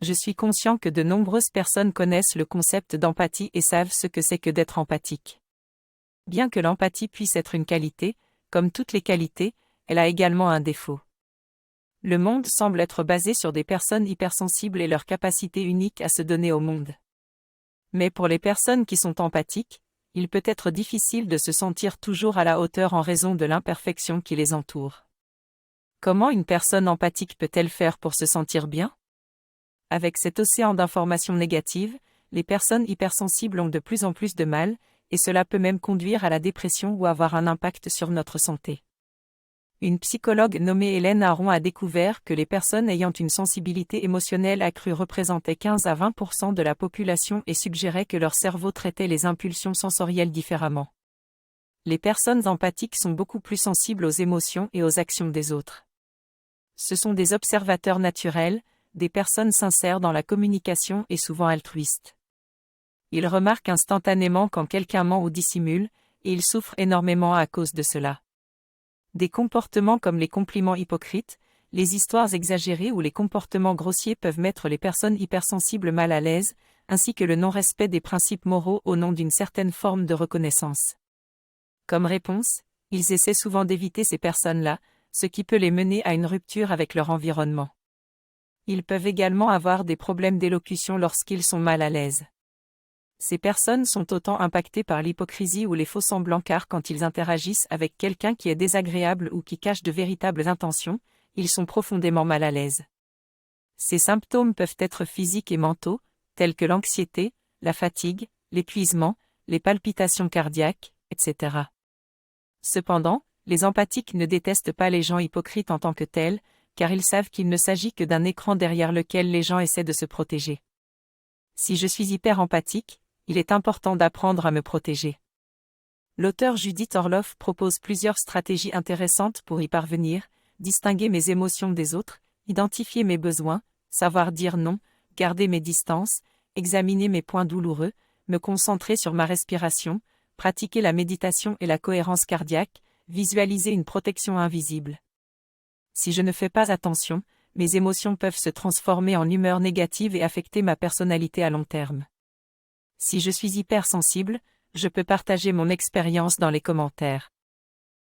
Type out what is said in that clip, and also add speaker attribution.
Speaker 1: Je suis conscient que de nombreuses personnes connaissent le concept d'empathie et savent ce que c'est que d'être empathique. Bien que l'empathie puisse être une qualité, comme toutes les qualités, elle a également un défaut. Le monde semble être basé sur des personnes hypersensibles et leur capacité unique à se donner au monde. Mais pour les personnes qui sont empathiques, il peut être difficile de se sentir toujours à la hauteur en raison de l'imperfection qui les entoure. Comment une personne empathique peut-elle faire pour se sentir bien? Avec cet océan d'informations négatives, les personnes hypersensibles ont de plus en plus de mal, et cela peut même conduire à la dépression ou avoir un impact sur notre santé. Une psychologue nommée Hélène Aron a découvert que les personnes ayant une sensibilité émotionnelle accrue représentaient 15 à 20% de la population et suggérait que leur cerveau traitait les impulsions sensorielles différemment. Les personnes empathiques sont beaucoup plus sensibles aux émotions et aux actions des autres. Ce sont des observateurs naturels, des personnes sincères dans la communication et souvent altruistes. Ils remarquent instantanément quand quelqu'un ment ou dissimule, et ils souffrent énormément à cause de cela. Des comportements comme les compliments hypocrites, les histoires exagérées ou les comportements grossiers peuvent mettre les personnes hypersensibles mal à l'aise, ainsi que le non-respect des principes moraux au nom d'une certaine forme de reconnaissance. Comme réponse, ils essaient souvent d'éviter ces personnes-là, ce qui peut les mener à une rupture avec leur environnement. Ils peuvent également avoir des problèmes d'élocution lorsqu'ils sont mal à l'aise. Ces personnes sont autant impactées par l'hypocrisie ou les faux-semblants car quand ils interagissent avec quelqu'un qui est désagréable ou qui cache de véritables intentions, ils sont profondément mal à l'aise. Ces symptômes peuvent être physiques et mentaux, tels que l'anxiété, la fatigue, l'épuisement, les palpitations cardiaques, etc. Cependant, les empathiques ne détestent pas les gens hypocrites en tant que tels, car ils savent qu'il ne s'agit que d'un écran derrière lequel les gens essaient de se protéger. Si je suis hyper empathique, il est important d'apprendre à me protéger. L'auteure Judith Orloff propose plusieurs stratégies intéressantes pour y parvenir: distinguer mes émotions des autres, identifier mes besoins, savoir dire non, garder mes distances, examiner mes points douloureux, me concentrer sur ma respiration, pratiquer la méditation et la cohérence cardiaque, visualiser une protection invisible. Si je ne fais pas attention, mes émotions peuvent se transformer en humeur négative et affecter ma personnalité à long terme. Si je suis hypersensible, je peux partager mon expérience dans les commentaires.